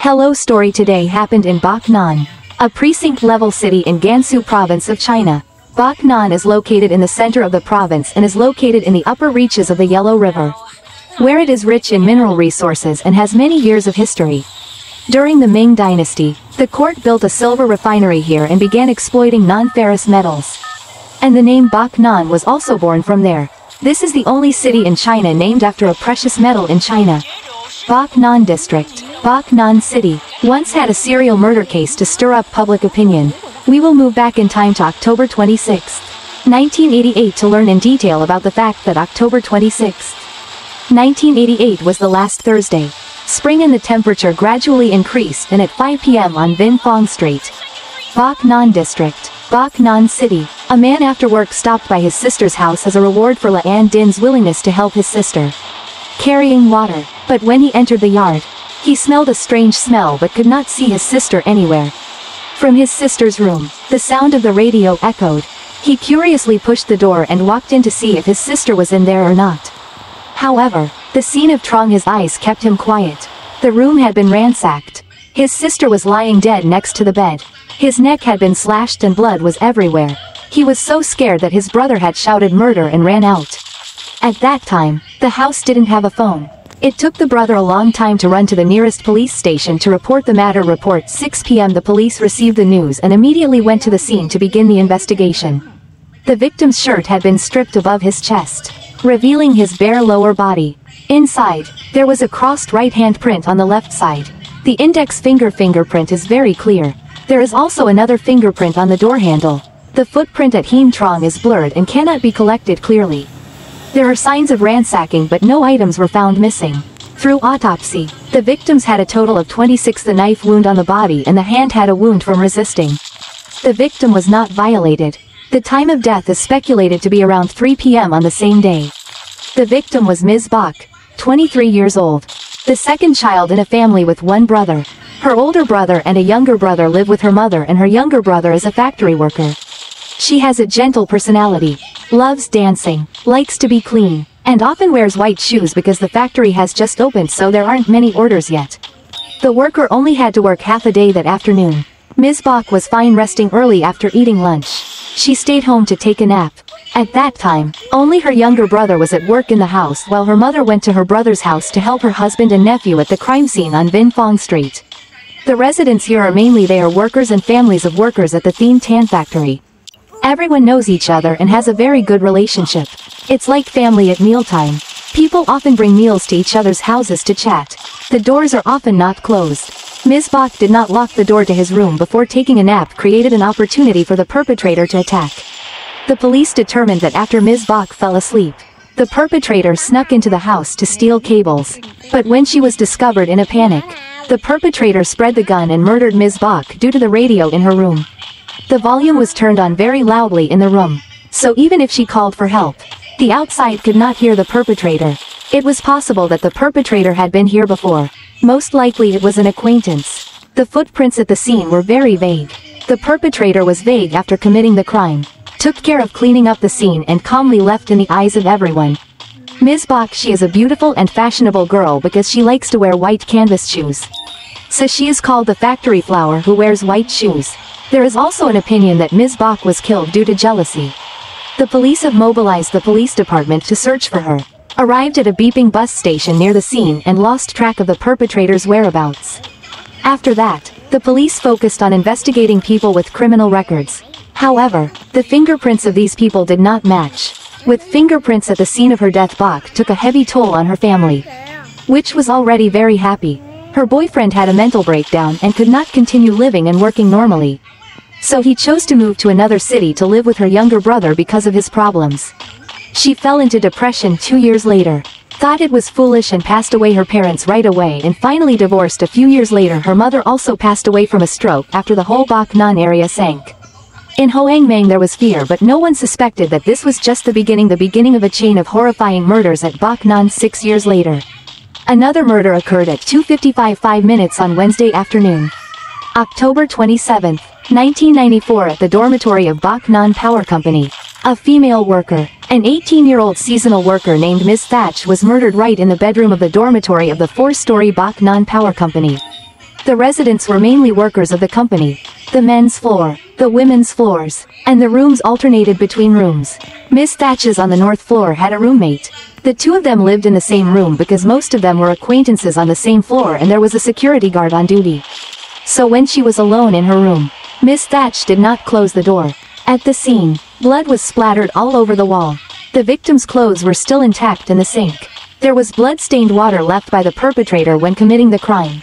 Hello story today happened in Backnan, a precinct-level city in Gansu province of China. Backnan is located in the center of the province and is located in the upper reaches of the Yellow River, where it is rich in mineral resources and has many years of history. During the Ming Dynasty, the court built a silver refinery here and began exploiting non-ferrous metals. And the name Backnan was also born from there. This is the only city in China named after a precious metal in China. Backnan District, Backnan City, once had a serial murder case to stir up public opinion. We will move back in time to October 26, 1988 to learn in detail about the fact that October 26, 1988 was the last Thursday. Spring and the temperature gradually increased, and at 5 p.m. on Vinh Phong Street, Backnan District, Backnan City, a man after work stopped by his sister's house as a reward for La An Din's willingness to help his sister carrying water. But when he entered the yard, he smelled a strange smell but could not see his sister anywhere. From his sister's room, the sound of the radio echoed. He curiously pushed the door and walked in to see if his sister was in there or not. However, the scene of Trong his eyes kept him quiet. The room had been ransacked. His sister was lying dead next to the bed. His neck had been slashed and blood was everywhere. He was so scared that his brother had shouted murder and ran out. At that time, the house didn't have a phone. It took the brother a long time to run to the nearest police station to report the matter. 6 p.m. The police received the news and immediately went to the scene to begin the investigation. The victim's shirt had been stripped above his chest, revealing his bare lower body. Inside, there was a crossed right hand print on the left side. The index fingerprint is very clear. There is also another fingerprint on the door handle. The footprint at Hien Trong is blurred and cannot be collected clearly. There are signs of ransacking but no items were found missing. Through autopsy, the victims had a total of 26. The knife wound on the body and the hand had a wound from resisting. The victim was not violated. The time of death is speculated to be around 3 p.m. on the same day. The victim was Ms. Bach, 23 years old, the second child in a family with one brother. Her older brother and a younger brother live with her mother, and her younger brother is a factory worker. She has a gentle personality, loves dancing, likes to be clean, and often wears white shoes because the factory has just opened, so there aren't many orders yet. The worker only had to work half a day that afternoon. Ms. Bach was fine resting early after eating lunch. She stayed home to take a nap. At that time, only her younger brother was at work in the house while her mother went to her brother's house to help her husband and nephew at the crime scene on Vinh Phong Street. The residents here are mainly workers and families of workers at the Thien Tan factory. Everyone knows each other and has a very good relationship. It's like family at mealtime. People often bring meals to each other's houses to chat. The doors are often not closed. Ms. Bach did not lock the door to his room before taking a nap, created an opportunity for the perpetrator to attack. The police determined that after Ms. Bach fell asleep, the perpetrator snuck into the house to steal cables. But when she was discovered in a panic, the perpetrator spread the gun and murdered Ms. Bach due to the radio in her room. The volume was turned on very loudly in the room, so even if she called for help, the outside could not hear the perpetrator. It was possible that the perpetrator had been here before. Most likely it was an acquaintance. The footprints at the scene were very vague. The perpetrator was vague after committing the crime, took care of cleaning up the scene and calmly left in the eyes of everyone. Ms. Bach, she is a beautiful and fashionable girl because she likes to wear white canvas shoes. So she is called the factory flower who wears white shoes. There is also an opinion that Ms. Bach was killed due to jealousy. The police have mobilized the police department to search for her, arrived at a beeping bus station near the scene and lost track of the perpetrator's whereabouts. After that, the police focused on investigating people with criminal records. However, the fingerprints of these people did not match. With fingerprints at the scene of her death, Bach took a heavy toll on her family, which was already very happy. Her boyfriend had a mental breakdown and could not continue living and working normally. So he chose to move to another city to live with her younger brother because of his problems. She fell into depression 2 years later, thought it was foolish and passed away. Her parents right away and finally divorced. A few years later her mother also passed away from a stroke after the whole Backnan area sank. In Hoang Mang there was fear, but no one suspected that this was just the beginning of a chain of horrifying murders at Backnan. 6 years later, another murder occurred at 2:55 on Wednesday afternoon, October 27, 1994 at the dormitory of Backnan Power Company. A female worker, an 18-year-old seasonal worker named Ms. Thatch, was murdered right in the bedroom of the dormitory of the 4-story Backnan Power Company. The residents were mainly workers of the company. The men's floor, the women's floors, and the rooms alternated between rooms. Miss Thatches on the north floor had a roommate. The two of them lived in the same room because most of them were acquaintances on the same floor and there was a security guard on duty. So when she was alone in her room, Miss Thatch did not close the door. At the scene, blood was splattered all over the wall. The victim's clothes were still intact in the sink. There was blood-stained water left by the perpetrator when committing the crime.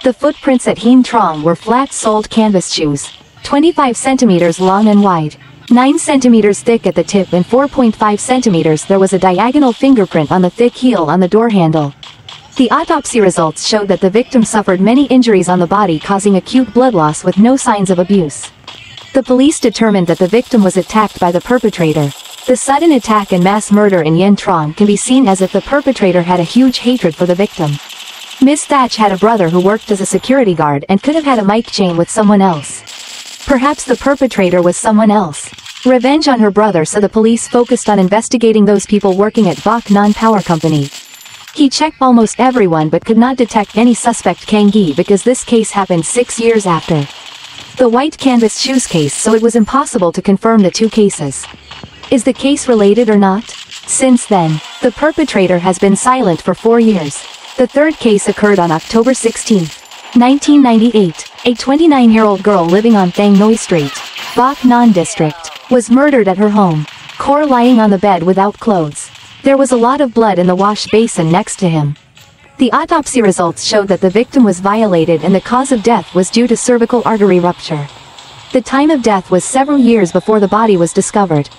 The footprints at Hien Trong were flat-soled canvas shoes, 25 centimeters long and wide, 9 centimeters thick at the tip and 4.5 centimeters. There was a diagonal fingerprint on the thick heel on the door handle. The autopsy results showed that the victim suffered many injuries on the body causing acute blood loss with no signs of abuse. The police determined that the victim was attacked by the perpetrator. The sudden attack and mass murder in Hien Trong can be seen as if the perpetrator had a huge hatred for the victim. Miss Thatch had a brother who worked as a security guard and could have had a mic chain with someone else. Perhaps the perpetrator was someone else. Revenge on her brother, so the police focused on investigating those people working at Bac Nan Power Company. He checked almost everyone but could not detect any suspect Kang Gi because this case happened 6 years after the white canvas shoes case, so it was impossible to confirm the two cases. Is the case related or not? Since then, the perpetrator has been silent for 4 years. The third case occurred on October 16, 1998. A 29-year-old girl living on Thang Noi Street, Bac Nan District, was murdered at her home, Kaur lying on the bed without clothes. There was a lot of blood in the wash basin next to him. The autopsy results showed that the victim was violated and the cause of death was due to cervical artery rupture. The time of death was several years before the body was discovered.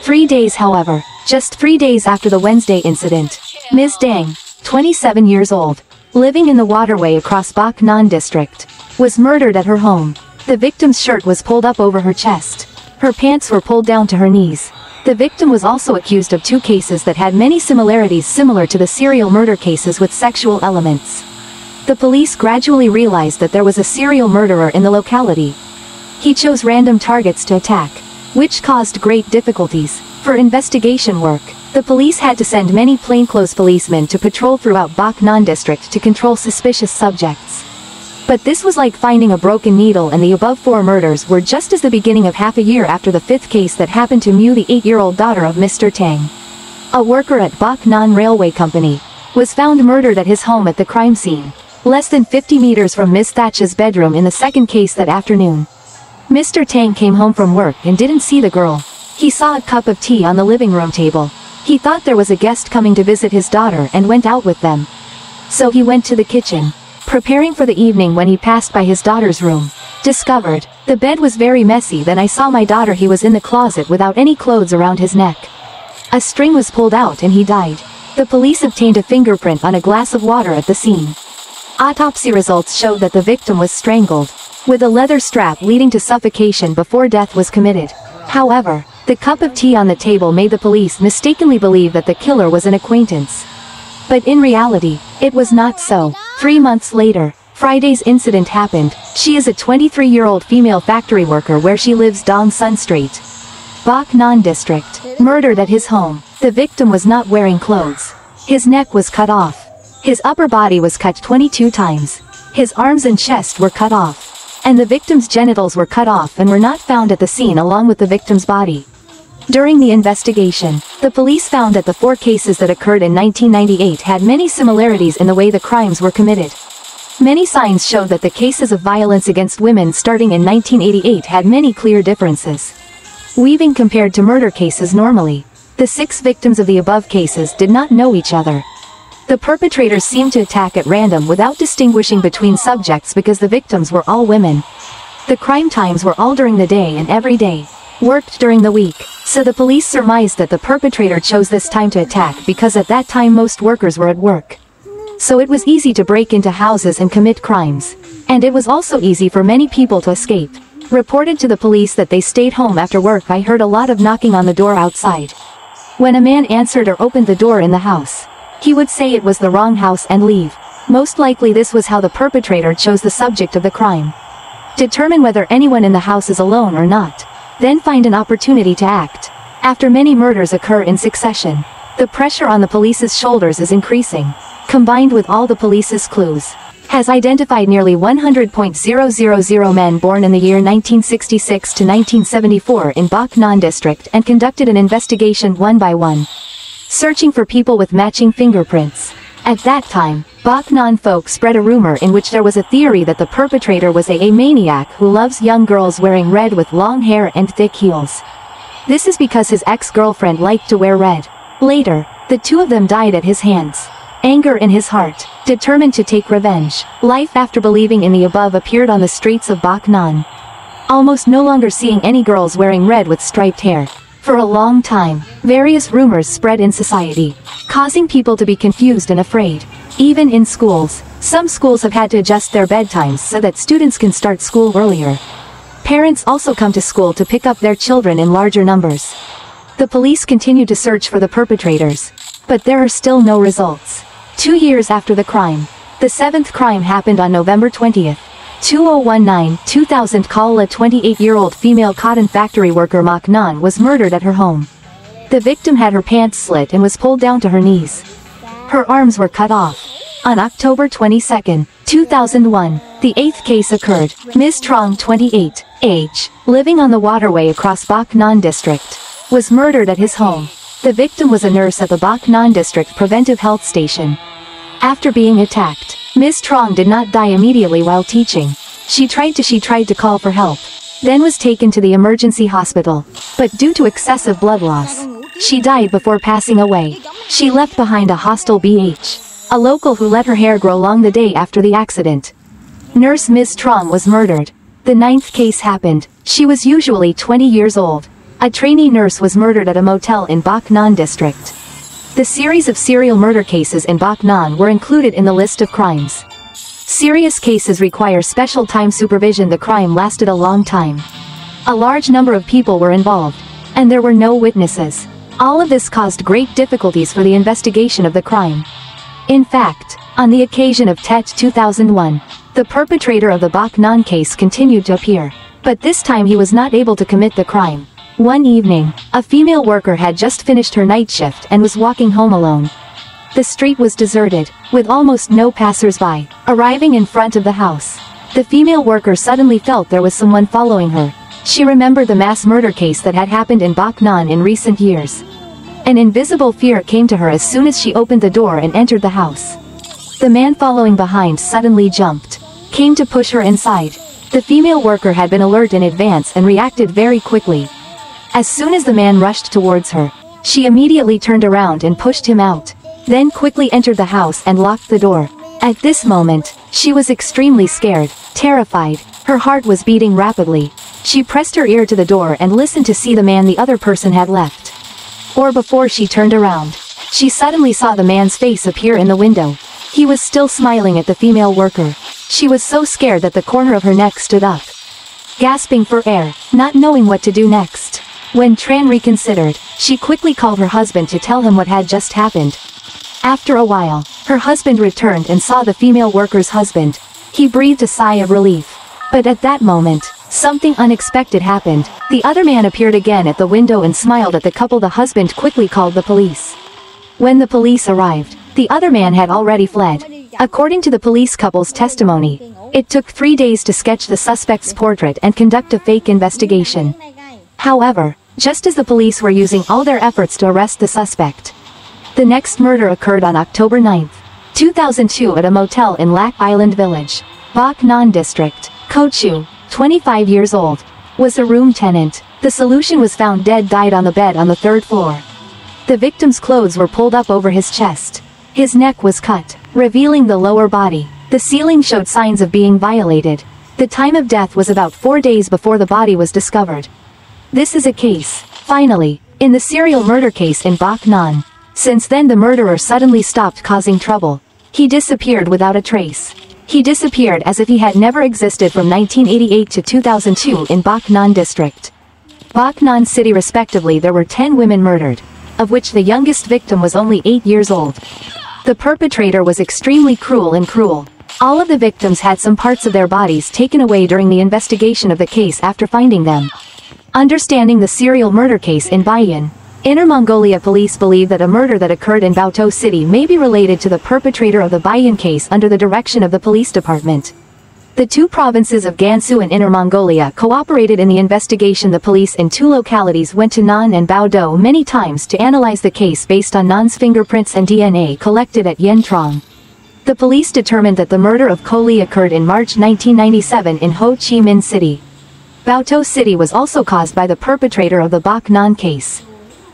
3 days, however, just 3 days after the Wednesday incident, Ms. Deng, 27 years old, living in the waterway across Bac Nan District, was murdered at her home. The victim's shirt was pulled up over her chest. Her pants were pulled down to her knees. The victim was also accused of 2 cases that had many similarities similar to the serial murder cases with sexual elements. The police gradually realized that there was a serial murderer in the locality. He chose random targets to attack, which caused great difficulties. For investigation work, the police had to send many plainclothes policemen to patrol throughout Bac Nan District to control suspicious subjects. But this was like finding a broken needle, and the above 4 murders were just as the beginning of half a year after the 5th case that happened to Mu, the 8-year-old daughter of Mr. Tang. A worker at Bac Nan Railway Company was found murdered at his home at the crime scene, less than 50 meters from Miss Thatch's bedroom in the second case that afternoon. Mr. Tang came home from work and didn't see the girl. He saw a cup of tea on the living room table. He thought there was a guest coming to visit his daughter and went out with them. So he went to the kitchen, preparing for the evening, when he passed by his daughter's room. Discovered, the bed was very messy. Then I saw my daughter. He was in the closet without any clothes around his neck. A string was pulled out and he died. The police obtained a fingerprint on a glass of water at the scene. Autopsy results showed that the victim was strangled with a leather strap, leading to suffocation before death was committed. However, the cup of tea on the table made the police mistakenly believe that the killer was an acquaintance. But in reality, it was not so. 3 months later, Friday's incident happened. She is a 23-year-old female factory worker where she lives Dong Sun Street, Bac Nan District. Murdered at his home. The victim was not wearing clothes. His neck was cut off. His upper body was cut 22 times. His arms and chest were cut off. And the victim's genitals were cut off and were not found at the scene along with the victim's body. During the investigation, the police found that the 4 cases that occurred in 1998 had many similarities in the way the crimes were committed. Many signs showed that the cases of violence against women starting in 1988 had many clear differences. Weaving compared to murder cases normally, the 6 victims of the above cases did not know each other. The perpetrators seemed to attack at random without distinguishing between subjects because the victims were all women. The crime times were all during the day and every day, worked during the week, so the police surmised that the perpetrator chose this time to attack because at that time most workers were at work. So it was easy to break into houses and commit crimes. And it was also easy for many people to escape. Reported to the police that they stayed home after work. I heard a lot of knocking on the door outside. When a man answered or opened the door in the house, he would say it was the wrong house and leave. Most likely this was how the perpetrator chose the subject of the crime. Determine whether anyone in the house is alone or not. Then find an opportunity to act. After many murders occur in succession, the pressure on the police's shoulders is increasing. Combined with all the police's clues, has identified nearly 100,000 men born in the year 1966 to 1974 in Bac Ninh district and conducted an investigation one by one, searching for people with matching fingerprints. At that time, Bac Ninh folk spread a rumor in which there was a theory that the perpetrator was a maniac who loves young girls wearing red with long hair and thick heels. This is because his ex-girlfriend liked to wear red. Later, the two of them died at his hands. Anger in his heart, determined to take revenge. Life after believing in the above appeared on the streets of Bac Ninh, almost no longer seeing any girls wearing red with striped hair. For a long time, various rumors spread in society, causing people to be confused and afraid. Even in schools, some schools have had to adjust their bedtimes so that students can start school earlier. Parents also come to school to pick up their children in larger numbers. The police continue to search for the perpetrators, but there are still no results. 2 years after the crime, the seventh crime happened on November 20th, 2019-2000. A 28-year-old female cotton factory worker Bac Ninh was murdered at her home. The victim had her pants slit and was pulled down to her knees. Her arms were cut off. On October 22, 2001, the eighth case occurred. Ms. Trong, 28, age, living on the waterway across Bac Ninh district, was murdered at his home. The victim was a nurse at the Bac Ninh district preventive health station. After being attacked, Ms. Trong did not die immediately while teaching. She tried to call for help, then was taken to the emergency hospital, but due to excessive blood loss, she died before passing away. She left behind a hostile BH, a local who let her hair grow long the day after the accident. Nurse Ms. Trong was murdered. The ninth case happened. She was usually 20 years old. A trainee nurse was murdered at a motel in Bac Ninh district. The series of serial murder cases in Bac Ninh were included in the list of crimes. Serious cases require special time supervision. The crime lasted a long time. A large number of people were involved, and there were no witnesses. All of this caused great difficulties for the investigation of the crime. In fact, on the occasion of Tet 2001, the perpetrator of the Bac Ninh case continued to appear, but this time he was not able to commit the crime. One evening, a female worker had just finished her night shift and was walking home alone. The street was deserted, with almost no passers-by. Arriving in front of the house, the female worker suddenly felt there was someone following her. She remembered the mass murder case that had happened in Bac Ninh in recent years. An invisible fear came to her as soon as she opened the door and entered the house. The man following behind suddenly jumped, came to push her inside. The female worker had been alert in advance and reacted very quickly. As soon as the man rushed towards her, she immediately turned around and pushed him out, then quickly entered the house and locked the door. At this moment, she was extremely scared, terrified. Her heart was beating rapidly. She pressed her ear to the door and listened to see the man the other person had left. Or before she turned around, she suddenly saw the man's face appear in the window. He was still smiling at the female worker. She was so scared that the corner of her neck stood up, gasping for air, not knowing what to do next. When Tran reconsidered, she quickly called her husband to tell him what had just happened. After a while, her husband returned and saw the female worker's husband. He breathed a sigh of relief. But at that moment, something unexpected happened. The other man appeared again at the window and smiled at the couple. The husband quickly called the police. When the police arrived, the other man had already fled. According to the police couple's testimony, it took 3 days to sketch the suspect's portrait and conduct a fake investigation. However, just as the police were using all their efforts to arrest the suspect, the next murder occurred on October 9, 2002 at a motel in Lac Island Village, Bac Ninh district. Ko Chu, 25 years old, was a room tenant. The solution was found dead, died on the bed on the 3rd floor. The victim's clothes were pulled up over his chest. His neck was cut, revealing the lower body. The ceiling showed signs of being violated. The time of death was about 4 days before the body was discovered. This is a case, finally, in the serial murder case in Bac Ninh. Since then the murderer suddenly stopped causing trouble. He disappeared without a trace. He disappeared as if he had never existed from 1988 to 2002 in Bac Ninh district, Bac Ninh city respectively. There were 10 women murdered, of which the youngest victim was only 8 years old. The perpetrator was extremely cruel. All of the victims had some parts of their bodies taken away during the investigation of the case after finding them. Understanding the serial murder case in Bayan, Inner Mongolia police believe that a murder that occurred in Baotou City may be related to the perpetrator of the Bayan case under the direction of the police department. The two provinces of Gansu and Inner Mongolia cooperated in the investigation. The police in two localities went to Nan and Baotou many times to analyze the case based on Nan's fingerprints and DNA collected at Yantrong. The police determined that the murder of Ko Li occurred in March 1997 in Ho Chi Minh City. Baotou City was also caused by the perpetrator of the Bak Nan case.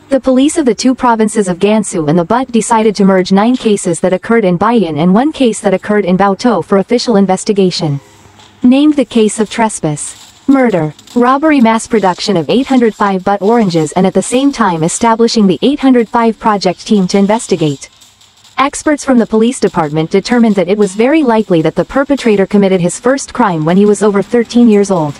The police of the two provinces of Gansu and the But decided to merge 9 cases that occurred in Bayan and 1 case that occurred in Baotou for official investigation. Named the case of trespass, murder, robbery, mass production of 805 butt oranges, and at the same time establishing the 805 project team to investigate. Experts from the police department determined that it was very likely that the perpetrator committed his first crime when he was over 13 years old.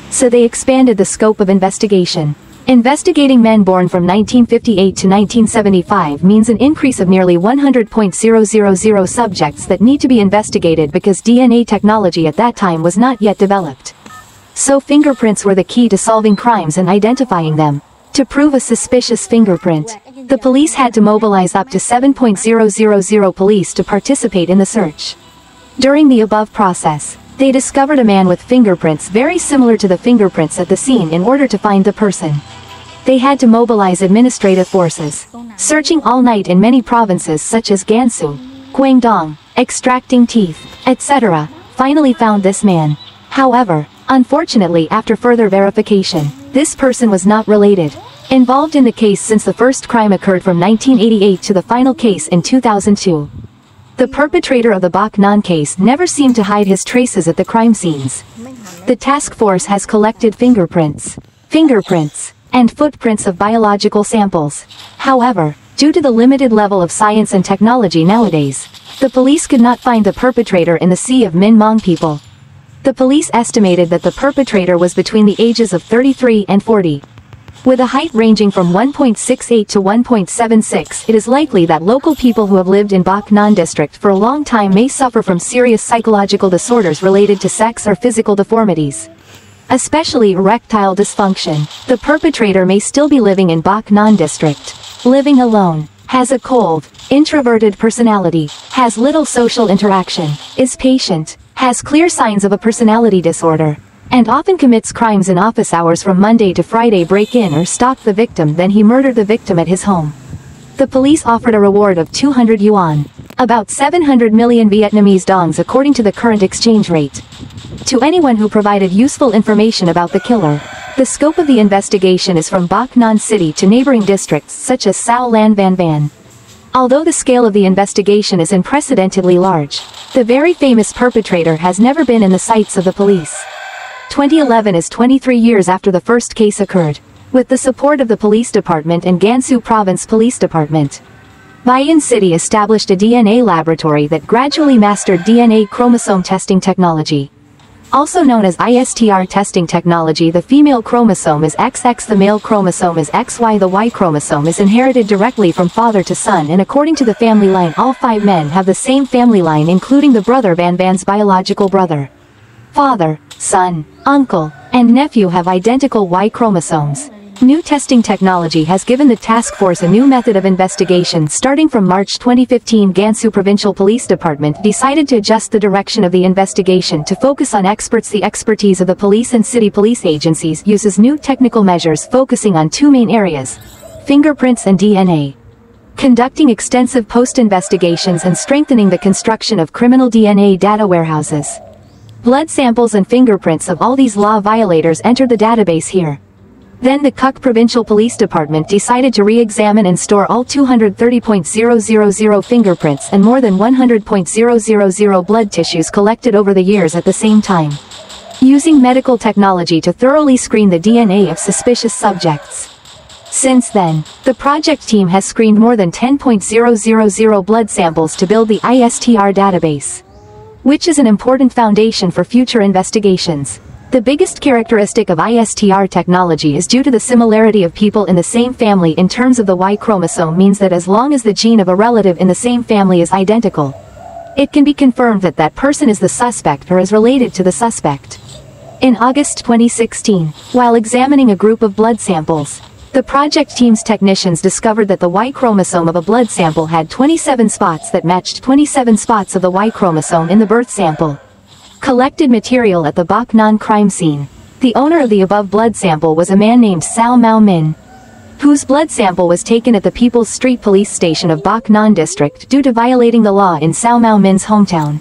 So they expanded the scope of investigation. Investigating men born from 1958 to 1975 means an increase of nearly 100,000 subjects that need to be investigated because DNA technology at that time was not yet developed. So fingerprints were the key to solving crimes and identifying them. To prove a suspicious fingerprint, the police had to mobilize up to 7,000 police to participate in the search. During the above process, they discovered a man with fingerprints very similar to the fingerprints at the scene. In order to find the person, they had to mobilize administrative forces, searching all night in many provinces such as Gansu, Guangdong, extracting teeth, etc. Finally found this man. However, unfortunately, after further verification, this person was not related, involved in the case since the first crime occurred from 1988 to the final case in 2002. The perpetrator of the Bak Nan case never seemed to hide his traces at the crime scenes. The task force has collected fingerprints, and footprints of biological samples. However, due to the limited level of science and technology nowadays, the police could not find the perpetrator in the sea of Min Mong people. The police estimated that the perpetrator was between the ages of 33 and 40. With a height ranging from 1.68 to 1.76, it is likely that local people who have lived in Bak Nan district for a long time may suffer from serious psychological disorders related to sex or physical deformities, especially erectile dysfunction. The perpetrator may still be living in Bak Nan district, living alone, has a cold, introverted personality, has little social interaction, is patient, has clear signs of a personality disorder, and often commits crimes in office hours from Monday to Friday. Break in or stalk the victim, then he murdered the victim at his home. The police offered a reward of 200 yuan, about 700 million Vietnamese dongs according to the current exchange rate, to anyone who provided useful information about the killer. The scope of the investigation is from Bak Nan City to neighboring districts such as Sao Lan Van Van. Although the scale of the investigation is unprecedentedly large, the very famous perpetrator has never been in the sights of the police. 2011 is 23 years after the first case occurred. With the support of the police department and Gansu Province Police Department, Bayan City established a DNA laboratory that gradually mastered DNA chromosome testing technology. Also known as ISTR testing technology, the female chromosome is XX, the male chromosome is XY, the Y chromosome is inherited directly from father to son, and according to the family line, all 5 men have the same family line, including the brother. Van Van's biological brother, father, son, uncle, and nephew have identical Y chromosomes. New testing technology has given the task force a new method of investigation. Starting from March 2015, Gansu Provincial Police Department decided to adjust the direction of the investigation to focus on experts. The expertise of the police and city police agencies uses new technical measures focusing on 2 main areas: fingerprints and DNA. Conducting extensive post-investigations and strengthening the construction of criminal DNA data warehouses. Blood samples and fingerprints of all these law violators entered the database here. Then the Kuk Provincial Police Department decided to re-examine and store all 230,000 fingerprints and more than 100,000 blood tissues collected over the years at the same time, using medical technology to thoroughly screen the DNA of suspicious subjects. Since then, the project team has screened more than 10,000 blood samples to build the ISTR database, which is an important foundation for future investigations. The biggest characteristic of ISTR technology is due to the similarity of people in the same family in terms of the Y chromosome, means that as long as the gene of a relative in the same family is identical, it can be confirmed that that person is the suspect or is related to the suspect. In August 2016, while examining a group of blood samples, The project team's technicians discovered that the Y chromosome of a blood sample had 27 spots that matched 27 spots of the Y chromosome in the birth sample. Collected material at the Bac Nan crime scene. The owner of the above blood sample was a man named Cao Mao Min, whose blood sample was taken at the People's Street Police Station of Bac Nan District due to violating the law in Cao Mao Min's hometown.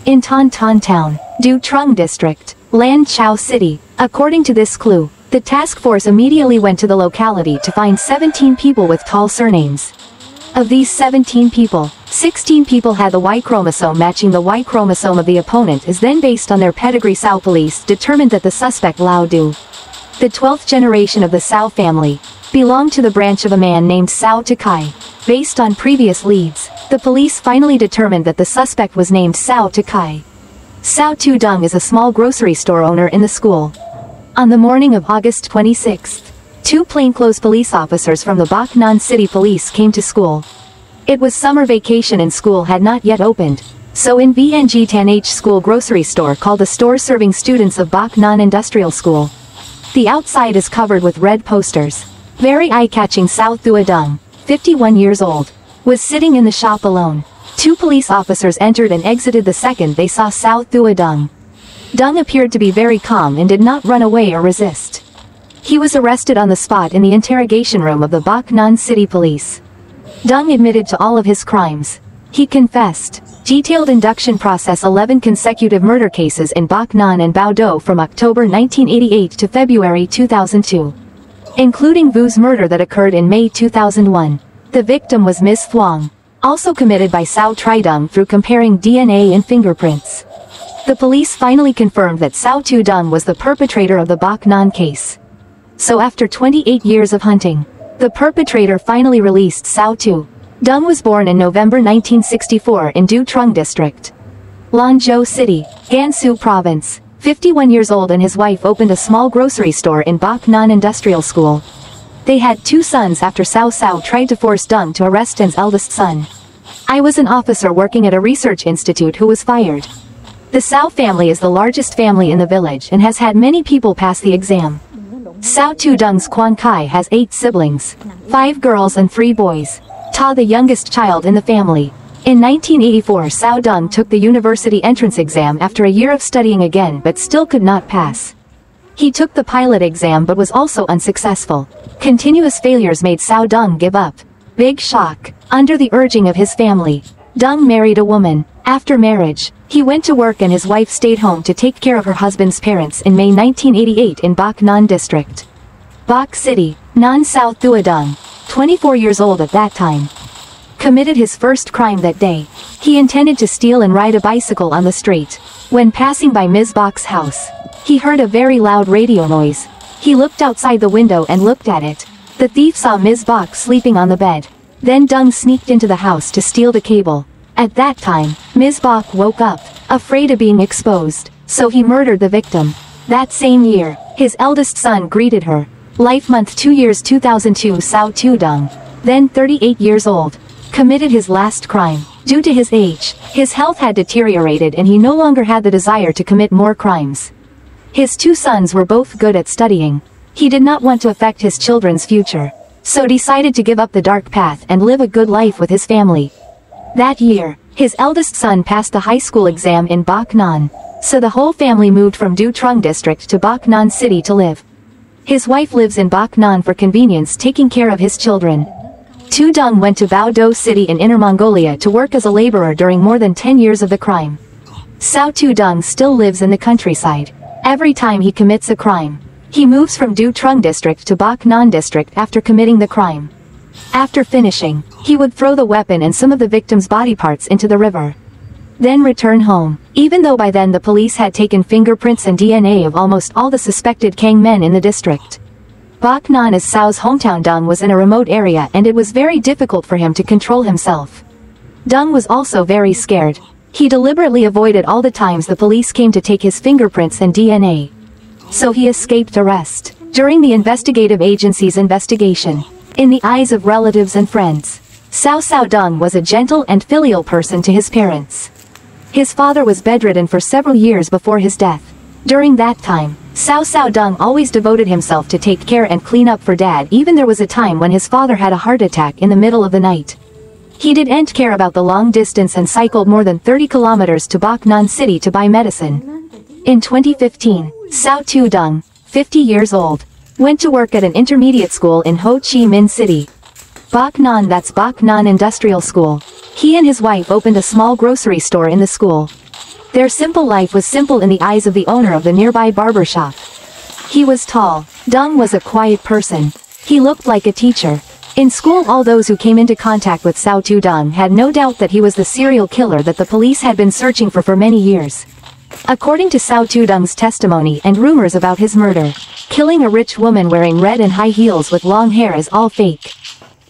In Tan Tan Town, Du Trung District, Lan Chao City. According to this clue, the task force immediately went to the locality to find 17 people with tall surnames. Of these 17 people, 16 people had the Y chromosome matching the Y chromosome of the opponent. Is then based on their pedigree. Cao police determined that the suspect Lao Du, the 12th generation of the Cao family, belonged to the branch of a man named Cao Takai. Based on previous leads, the police finally determined that the suspect was named Cao Takai. Cao Tu Dung is a small grocery store owner in the school. On the morning of August 26, two plainclothes police officers from the Bac Nan City Police came to school. It was summer vacation and school had not yet opened, so in VNG Tanh School grocery store called the store serving students of Bac Nan Industrial School. The outside is covered with red posters. Very eye-catching. Cao Thua Dung, 51 years old, was sitting in the shop alone. Two police officers entered and exited the second they saw Cao Thua Dung. Dung appeared to be very calm and did not run away or resist. He was arrested on the spot in the interrogation room of the Bac Nan City Police. Dung admitted to all of his crimes. He confessed. Detailed induction process. 11 consecutive murder cases in Bac Nan and Bao Do from October 1988 to February 2002. Including Vu's murder that occurred in May 2001. The victim was Ms. Thuong, also committed by Cao Tri Dung through comparing DNA and fingerprints. The police finally confirmed that Cao Tu Dung was the perpetrator of the Bac Nan case. So after 28 years of hunting, the perpetrator finally released. Cao Tu Dung was born in November 1964 in Du Trung District, Lanzhou City, Gansu Province. 51 years old, and his wife opened a small grocery store in Bac Nan Industrial School. They had two sons after Cao tried to force Dung to arrest Dan's eldest son. I was an officer working at a research institute who was fired. The Cao family is the largest family in the village and has had many people pass the exam. Cao Tu Dung's Quan Kai has 8 siblings, 5 girls and 3 boys. Ta, the youngest child in the family. In 1984, Cao Dung took the university entrance exam after a year of studying again but still could not pass. He took the pilot exam but was also unsuccessful. Continuous failures made Cao Dung give up. Big shock. Under the urging of his family, Dung married a woman. After marriage, he went to work and his wife stayed home to take care of her husband's parents. In May 1988 in Bac Nan District, Bac City, Nan. Cao Thua Dung, 24 years old at that time, committed his first crime that day. He intended to steal and ride a bicycle on the street. When passing by Ms. Bach's house, he heard a very loud radio noise. He looked outside the window and looked at it. The thief saw Ms. Bach sleeping on the bed. Then Dung sneaked into the house to steal the cable. At that time, Ms. Bach woke up, afraid of being exposed, so he murdered the victim. That same year, his eldest son greeted her. Life month 2 years 2002. Cao Tu Dung, then 38 years old, committed his last crime. Due to his age, his health had deteriorated and he no longer had the desire to commit more crimes. His 2 sons were both good at studying. He did not want to affect his children's future, so decided to give up the dark path and live a good life with his family. That year, his eldest son passed the high school exam in Bac Nan, so the whole family moved from Du Trung District to Bac Nan City to live. His wife lives in Bac Nan for convenience, taking care of his children. Tu Dung went to Bao Do City in Inner Mongolia to work as a laborer during more than 10 years of the crime. Cao Tu Dung still lives in the countryside. Every time he commits a crime, he moves from Du Trung District to Bac Nan District after committing the crime. After finishing, he would throw the weapon and some of the victim's body parts into the river, then return home. Even though by then the police had taken fingerprints and DNA of almost all the suspected Kang men in the district. Bac Nan is Cao's hometown. Dung was in a remote area and it was very difficult for him to control himself. Dung was also very scared. He deliberately avoided all the times the police came to take his fingerprints and DNA. So he escaped arrest. During the investigative agency's investigation, in the eyes of relatives and friends, Cao Dung was a gentle and filial person to his parents. His father was bedridden for several years before his death. During that time, Cao Caodong always devoted himself to take care and clean up for dad. Even there was a time when his father had a heart attack in the middle of the night. He didn't care about the long distance and cycled more than 30 kilometers to Bac Ninh City to buy medicine. In 2015, Cao Caodong, 50 years old, went to work at an intermediate school in Ho Chi Minh City. Bac Ninh, that's Bac Ninh Industrial School. He and his wife opened a small grocery store in the school. Their simple life was simple in the eyes of the owner of the nearby barber shop. He was tall. Dong was a quiet person. He looked like a teacher. In school, all those who came into contact with Cao Caodong had no doubt that he was the serial killer that the police had been searching for many years. According to Cao Caodong's testimony and rumors about his murder, killing a rich woman wearing red and high heels with long hair is all fake.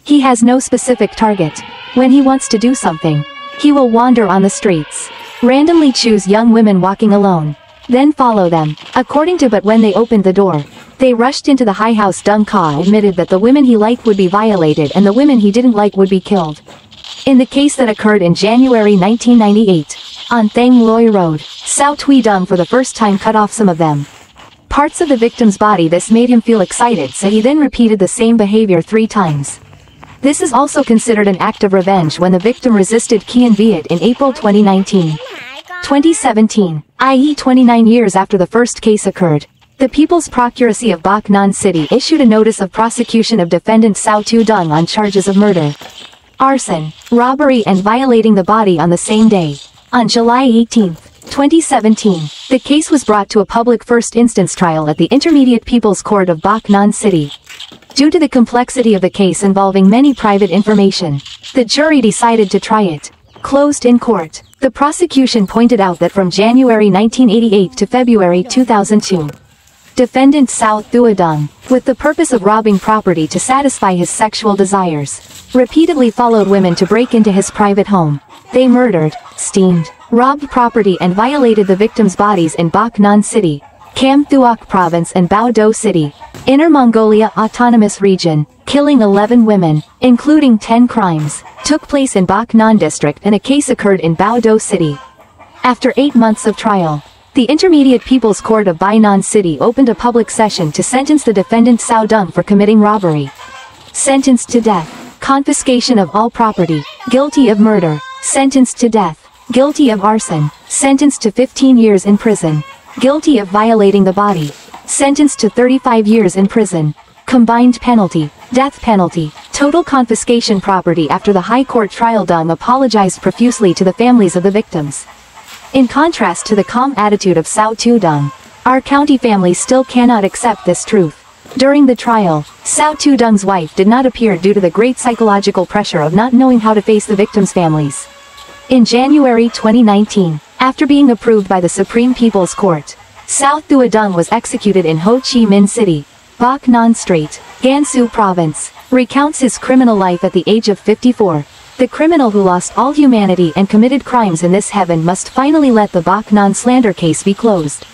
He has no specific target. When he wants to do something, he will wander on the streets, randomly choose young women walking alone, then follow them. But when they opened the door, they rushed into the high house. Dong Ka admitted that the women he liked would be violated and the women he didn't like would be killed. In the case that occurred in January 1998, on Thang Loi Road, Cao Caodong for the first time cut off some of them. Parts of the victim's body. This made him feel excited, so he then repeated the same behavior 3 times. This is also considered an act of revenge when the victim resisted Kien Viet in April 2017. 2017, i.e. 29 years after the first case occurred, the People's Procuracy of Bac Ninh City issued a notice of prosecution of defendant Cao Caodong on charges of murder, arson, robbery and violating the body on the same day. On July 18, 2017, the case was brought to a public first instance trial at the Intermediate People's Court of Bac Ninh City. Due to the complexity of the case involving many private information, the jury decided to try it closed in court. The prosecution pointed out that from January 1988 to February 2002, defendant Cao Caodong, with the purpose of robbing property to satisfy his sexual desires, repeatedly followed women to break into his private home. They murdered, steamed, robbed property and violated the victims' bodies in Bac Ninh City, Cam Thuoc Province and Bao Do City, Inner Mongolia Autonomous Region, killing 11 women, including 10 crimes, took place in Bac Ninh District and a case occurred in Bao Do City. After 8 months of trial, the Intermediate People's Court of Bac Ninh City opened a public session to sentence the defendant Cao Caodong for committing robbery. Sentenced to death, confiscation of all property, guilty of murder, sentenced to death, guilty of arson, sentenced to 15 years in prison, guilty of violating the body, sentenced to 35 years in prison, combined penalty, death penalty, total confiscation property. After the High Court trial, Dong apologized profusely to the families of the victims. In contrast to the calm attitude of Cao Caodong, our county family still cannot accept this truth. During the trial, Cao Caodong's wife did not appear due to the great psychological pressure of not knowing how to face the victims' families. In January 2019, after being approved by the Supreme People's Court, Cao Caodong was executed in Ho Chi Minh City, Bac Ninh Strait, Gansu Province, recounts his criminal life at the age of 54. The criminal who lost all humanity and committed crimes in this heaven must finally let the Bac Ninh slander case be closed.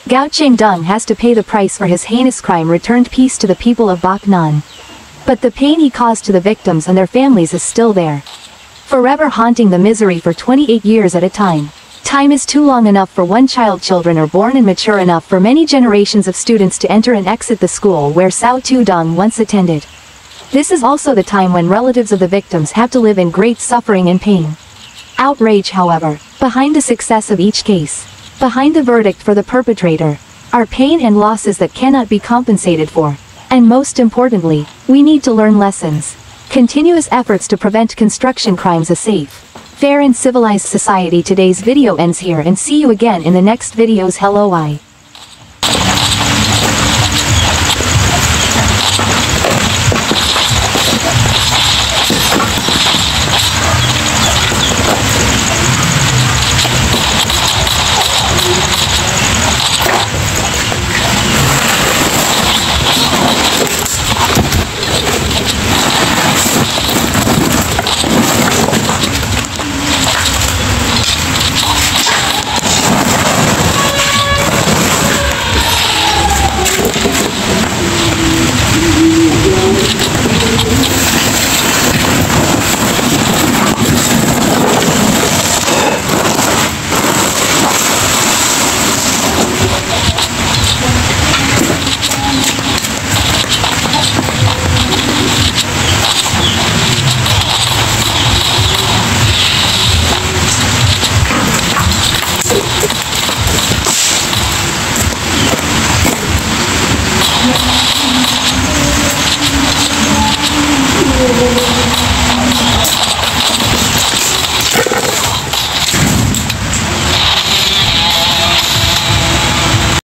Gao Chengdong has to pay the price for his heinous crime. Returned peace to the people of Bac Ninh. But the pain he caused to the victims and their families is still there, forever haunting the misery for 28 years at a time. Time is too long enough for one child. Children are born and mature enough for many generations of students to enter and exit the school where Cao Caodong once attended. This is also the time when relatives of the victims have to live in great suffering and pain. Outrage, however, behind the success of each case, behind the verdict for the perpetrator, are pain and losses that cannot be compensated for. And most importantly, we need to learn lessons. Continuous efforts to prevent construction crimes. A safe, fair and civilized society. Today's video ends here and see you again in the next videos. Hello, I.